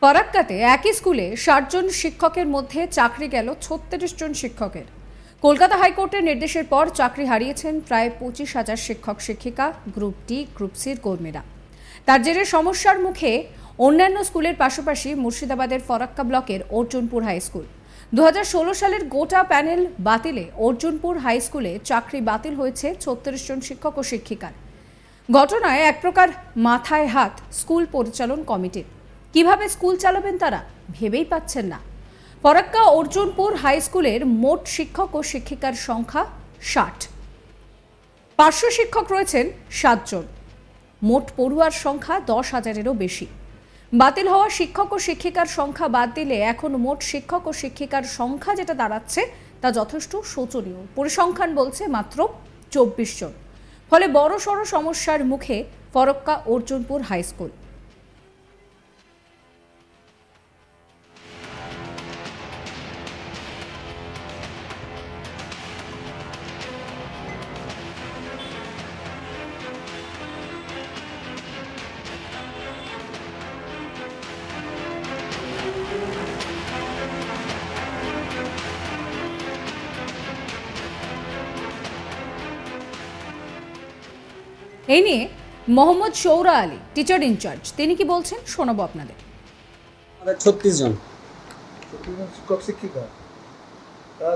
ফরাক্কাতে একই স্কুলে ৬০ জন শিক্ষকের মধ্যে চাকরি গেল ৩৬ জন শিক্ষকের। কলকাতা হাইকোর্টের নির্দেশের পর চাকরি হারিয়েছেন প্রায় ২৫,০০০ শিক্ষক শিক্ষিকা, গ্রুপ ডি, গ্রুপ সির কর্মীরা। তার জেরে সমস্যার মুখে অন্যান্য স্কুলের পাশাপাশি মুর্শিদাবাদের ফরাক্কা ব্লকের অর্জুনপুর হাই স্কুল। ২০১৬ সালের গোটা প্যানেল বাতিলে অর্জুনপুর হাই স্কুলে চাকরি বাতিল হয়েছে ৩৬ জন শিক্ষক ও শিক্ষিকার। ঘটনায় এক প্রকার মাথায় হাত স্কুল পরিচালন কমিটির। কিভাবে স্কুল চালাবেন তারা ভেবেই পাচ্ছেন না। ফরাক্কা অর্জুনপুর হাই স্কুলের মোট শিক্ষক ও শিক্ষিকার সংখ্যা ৬০। পার্শ্ব শিক্ষক রয়েছেন ৭ জন। মোট পড়ুয়ার সংখ্যা ১০,০০০-এরও বেশি। বাতিল হওয়া শিক্ষক ও শিক্ষিকার সংখ্যা বাদ দিলে এখন মোট শিক্ষক ও শিক্ষিকার সংখ্যা যেটা দাঁড়াচ্ছে তা যথেষ্ট শোচনীয়। পরিসংখ্যান বলছে মাত্র ২৪ জন। ফলে বড়সড় সমস্যার মুখে ফরাক্কা অর্জুনপুর হাই স্কুল। এই নিয়ে মোহাম্মদ শৌরা আলী, টিচার ইনচার্জ, তিনি কি বলছেন শোনাবো আপনাদের। ৩৬ জন শিক্ষক শিক্ষিকা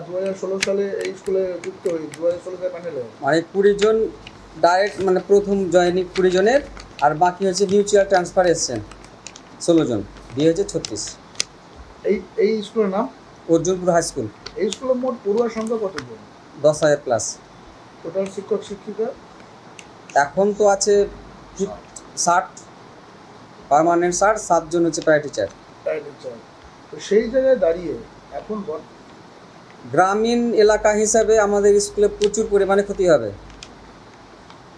২০১৬ সালে এই স্কুলে যুক্ত হই। ২০১৬ সালে প্যানেলে মানে ২০ জন ডাইরেক্ট, মানে প্রথম জয়েনিং ২০ জনের, আর বাকি হচ্ছে মিউচুয়াল ট্রান্সফার এসছেন ১৬ জন, দিয়ে হচ্ছে ৩৬। এই স্কুলের নাম অর্জুনপুর হাই স্কুল। এই স্কুলের মোট পড়ুয়ার সংখ্যা কতজন? ১০,০০০ প্লাস। টোটাল শিক্ষক শিক্ষিকা এখন তো আছে ৬০, পার্মানেন্ট ৬০, ৭ জন হচ্ছে প্রায় টিচার। তো সেই জায়গায় দাঁড়িয়ে এখন গ্রামীণ এলাকা হিসাবে আমাদের স্কুলে প্রচুর পরিমাণে ক্ষতি হবে।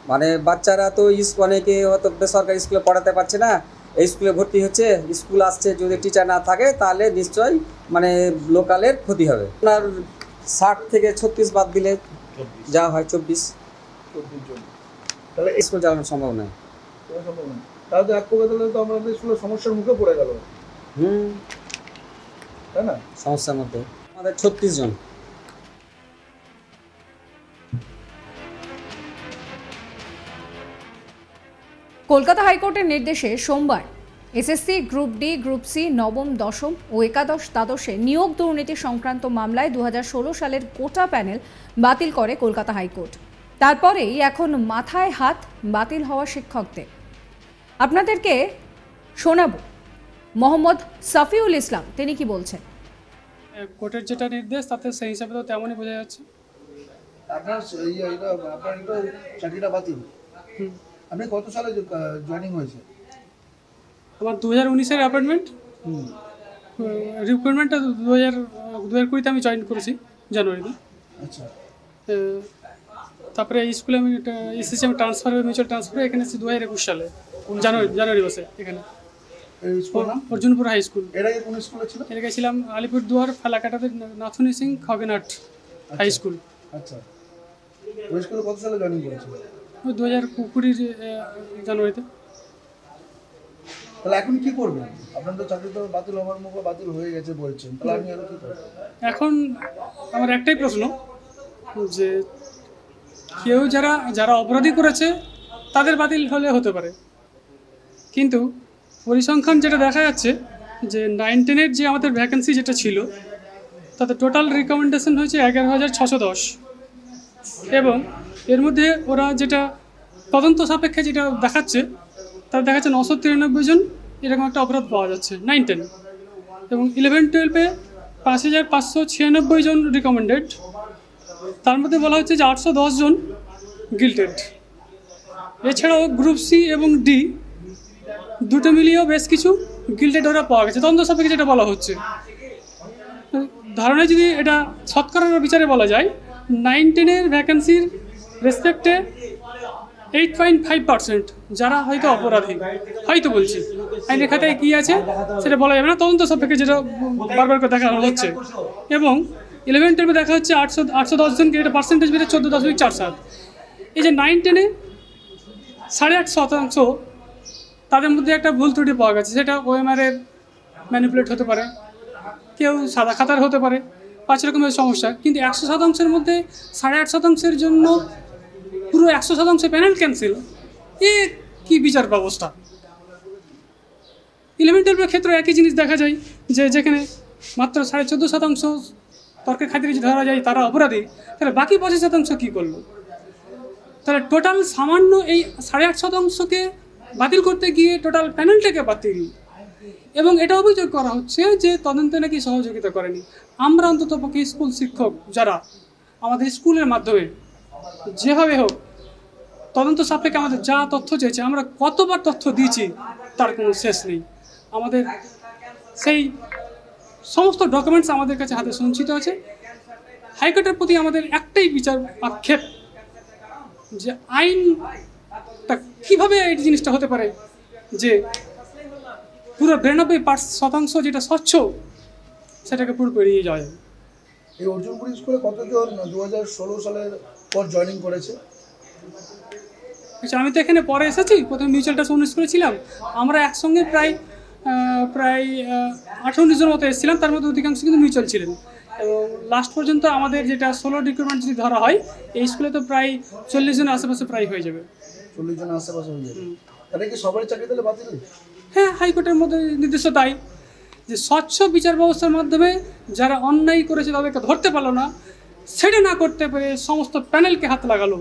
মানে বাচ্চারা তো অনেকে হয়তো বেসরকারি স্কুলে পড়াতে পারছে না, এই স্কুলে ভর্তি হচ্ছে, স্কুল আসছে, যদি টিচার না থাকে তাহলে নিশ্চয়ই মানে লোকালের ক্ষতি হবে। আপনার ৬০ থেকে ৩৬ বাদ দিলে যা হয় ২৪ জন, তাহলে স্কুল চালানো সম্ভব নয়। তাহলে তো এক প্রকার তো আমাদের স্কুলের সমস্যার মুখে পড়ে গেল। তাই না? সমস্যার মধ্যে আমাদের ৩৬ জন। কলকাতা হাইকোর্টের নির্দেশে সোমবার SSC, group D, group C, নবম, দশম ও একাদশ, দ্বাদশে নিয়োগ দুর্নীতি সংক্রান্ত মামলায় ২০১৬ সালের গোটা প্যানেল বাতিল করে কলকাতা হাইকোর্ট। তারপরেই এখন মাথায় হাত বাতিল হওয়া শিক্ষকদের। আপনাদেরকে শোনাবো মোহাম্মদ সাফিউল ইসলাম, তিনি কি বলছেন। কোর্টের যেটা নির্দেশ তাতে সেই হিসাবে তো তেমনই বোঝা যাচ্ছে। আপনার চাকরিটা বাতিল। আপনি কত সালে জয়েনিং হয়েছে? আমার ২০১৯-এর অ্যাপয়েন্টমেন্ট, রিক্রুটমেন্টটা ২০২০-তে আমি জয়েন করেছি জানুয়ারিতে। আচ্ছা। তারপরে এই স্কুলে আমি এসেছি, আমি ট্রান্সফার, মিউচুয়াল ট্রান্সফার এখানে এসেছি ২০২১ সালে জানুয়ারি মাসে। এখানে অর্জুনপুর হাই স্কুল। এর আগে কোন স্কুলে ছিল? এর আগে ছিলাম আলিপুরদুয়ার ফালাকাটাতে নাথুনি সিং খগেনহাট হাই স্কুল। আচ্ছা। ওই স্কুলে কত সালে জয়েনিং করেছিল? ওই ২০২০ জানুয়ারিতে। তাহলে এখন কি করবেন? আপনার তো চাকরি তো বাতিল হওয়ার মুখে বাতিল হয়ে গেছে বলছেন, তাহলে আপনি এখন কি করবেন? এখন আমার একটাই প্রশ্ন, যে কেউ যারা অপরাধী করেছে তাদের বাতিল হলে হতে পারে, কিন্তু পরিসংখ্যান যেটা দেখা যাচ্ছে যে 9-10-এর যে আমাদের ভ্যাকেন্সি যেটা ছিল তাতে টোটাল রিকমেন্ডেশন হয়েছে ১১,৬১০, এবং এর মধ্যে ওরা যেটা তদন্ত সাপেক্ষে যেটা দেখাচ্ছে তার দেখাচ্ছে ৯৯৩ জন এরকম একটা অপরাধ পাওয়া যাচ্ছে 9-10, এবং 11-12-এ ৫,৫৯৬ জন রিকমেন্ডেড। তার মধ্যে বলা হচ্ছে যে ৮১০ জন গিল্টেড। এছাড়াও গ্রুপ সি এবং ডি দুটো মিলিয়েও বেশ কিছু গিল্টেড ওরা পাওয়া গেছে তদন্ত সাপেক্ষে যেটা বলা হচ্ছে। ধারণায় যদি এটা শতকরার বিচারে বলা যায়, 9-10-এর ভ্যাকেন্সির রেসপেক্টে 8.5% যারা হয়তো অপরাধী, হয়তো বলছি, আইনের খাতায় কী আছে সেটা বলা যাবে না, তদন্ত সাপেক্ষে যেটা বারবার করে দেখা হচ্ছে। এবং 11-12-এ দেখা হচ্ছে ৮১০ জনকে, এটা পার্সেন্টেজ বেড়ে 14.47। এই যে 9-10-এ 8.5% তাদের মধ্যে একটা ভুল ত্রুটি পাওয়া গেছে, সেটা ওএমআরের ম্যানিপুলেট হতে পারে, কেউ সাদা খাতার হতে পারে, 5 রকমের সমস্যা। কিন্তু 100%-এর মধ্যে 8.5%-এর জন্য পুরো 100% প্যানেল ক্যান্সেল, এ কি বিচার ব্যবস্থা? 11-12 ক্ষেত্রে একই জিনিস দেখা যায়, যে যেখানে মাত্র 14.5% তর্কের খাতিরে যদি ধরা যায় তারা অপরাধী, তাহলে বাকি 25% কী করলো? তাহলে টোটাল সামান্য এই 8.5%-কে বাতিল করতে গিয়ে টোটাল প্যানেলটাকে বাতিল। এবং এটা অভিযোগ করা হচ্ছে যে তদন্তে নাকি সহযোগিতা করেনি। আমরা অন্তত পক্ষে স্কুল শিক্ষক যারা আমাদের স্কুলের মাধ্যমে যেভাবে হোক তদন্ত সাপেক্ষে আমাদের যা তথ্য চেয়েছে, আমরা কতবার তথ্য দিয়েছি তার কোনো শেষ নেই। আমাদের সেই সমস্ত ডকুমেন্টস আমাদের কাছে হাতে সঞ্চিত আছে। হাইকোর্টের প্রতি আমাদের একটাই বিচার আক্ষেপ যে আইনটা কীভাবে এই জিনিসটা হতে পারে যে পুরো 92% যেটা স্বচ্ছ সেটাকে পুরো পেরিয়ে যাওয়া যায়। এই অর্জুনপুর স্কুলে কতজন 2016 সালের পর জয়েনিং করেছে? আচ্ছা, আমি তো এখানে পরে এসেছি, প্রথমে মিউচুয়াল ট্রাস্ট স্কুলে ছিলাম। আমরা একসঙ্গে প্রায় 18-19 জন মতো এসেছিলাম, তার মধ্যে অধিকাংশ কিন্তু মিউচুয়াল ছিলেন। এবং লাস্ট পর্যন্ত আমাদের যেটা 16 রিক্রুটমেন্ট যদি ধরা হয়, এই স্কুলে তো প্রায় 40 জনের আশেপাশে প্রায় হয়ে যাবে। 40 জনের আশেপাশে হয়ে যাবে। তাহলে কি সবারই চাকরি দিলে বাতিল? হ্যাঁ, হাইকোর্টের মধ্যে নির্দেশ তাই যে স্বচ্ছ বিচার ব্যবস্থার মাধ্যমে যারা অন্যায় করেছে তাদেরকে ধরতে পারলো না, সেটা না করতে পেরে সমস্ত প্যানেলকে হাত লাগালো।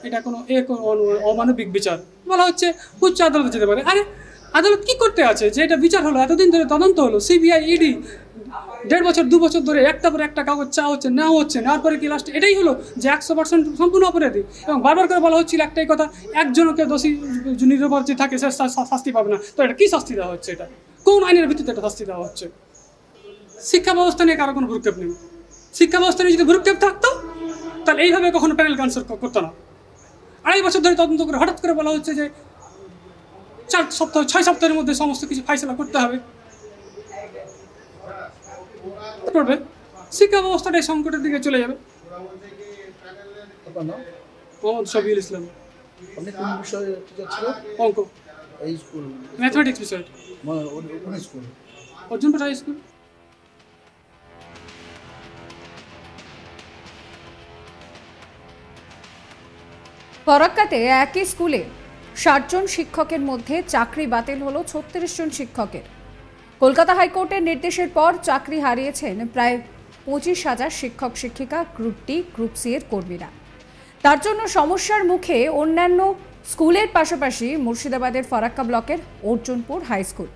এটা কোনো অমানবিক বিচার। বলা হচ্ছে উচ্চ আদালতে যেতে পারে। আরে আদালত কি করতে আছে যে এটা বিচার হলো, এতদিন ধরে তদন্ত হলো, সিবিআই, ইডি 1.5 বছর 2 বছর ধরে একটার পর একটা কাগজ চা হচ্ছে, নেওয়া হচ্ছে, নেওয়ার পরে কি লাস্ট এটাই হলো যে 100% সম্পূর্ণ অপরাধী? এবং বারবার করে বলা হচ্ছিল একটাই কথা, একজনকে দোষী নিরপরাধ যে থাকে সে শাস্তি পাবে না। তো এটা কী শাস্তি দেওয়া হচ্ছে? এটা কোন আইনের ভিত্তিতে এটা শাস্তি দেওয়া হচ্ছে? শিক্ষা ব্যবস্থা নিয়ে কারো কোনো ভ্রুক্ষেপ নেই। শিক্ষা ব্যবস্থা নিয়ে যদি ভ্রুক্ষেপ থাকতো তাহলে এইভাবে কখনো প্যানেল ক্যান্সেল করতো না। 2.5 বছর ধরে তদন্ত করে হঠাৎ করে বলা হচ্ছে যে 6 সপ্তাহের মধ্যে সমস্ত কিছু ফাইসলা করতে হবে। শিক্ষা ব্যবস্থাটাই সংকটের দিকে চলে যাবে। মোহাম্মদ শফিউল ইসলাম। আপনি কোন বিষয়ে টিচার ছিলেন? অঙ্ক। এই স্কুল ম্যাথমেটিক্স বিষয়। কোন স্কুল? Arjunpur high school. ফরাক্কাতে একই স্কুলে 60 জন শিক্ষকের মধ্যে চাকরি বাতিল হলো 36 জন শিক্ষকের। কলকাতা হাইকোর্টের নির্দেশের পর চাকরি হারিয়েছেন প্রায় 25,000 শিক্ষক শিক্ষিকা গ্রুপ ডি গ্রুপ সি এর কর্মীরা। তার জন্য সমস্যার মুখে অন্যান্য স্কুলের পাশাপাশি মুর্শিদাবাদের ফরাক্কা ব্লকের অর্জুনপুর হাই স্কুল।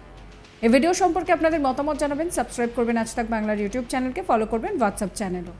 এই ভিডিও সম্পর্কে আপনাদের মতামত জানাবেন, সাবস্ক্রাইব করবেন আজ তাক বাংলার ইউটিউব চ্যানেলকে, ফলো করবেন হোয়াটসঅ্যাপ চ্যানেলও।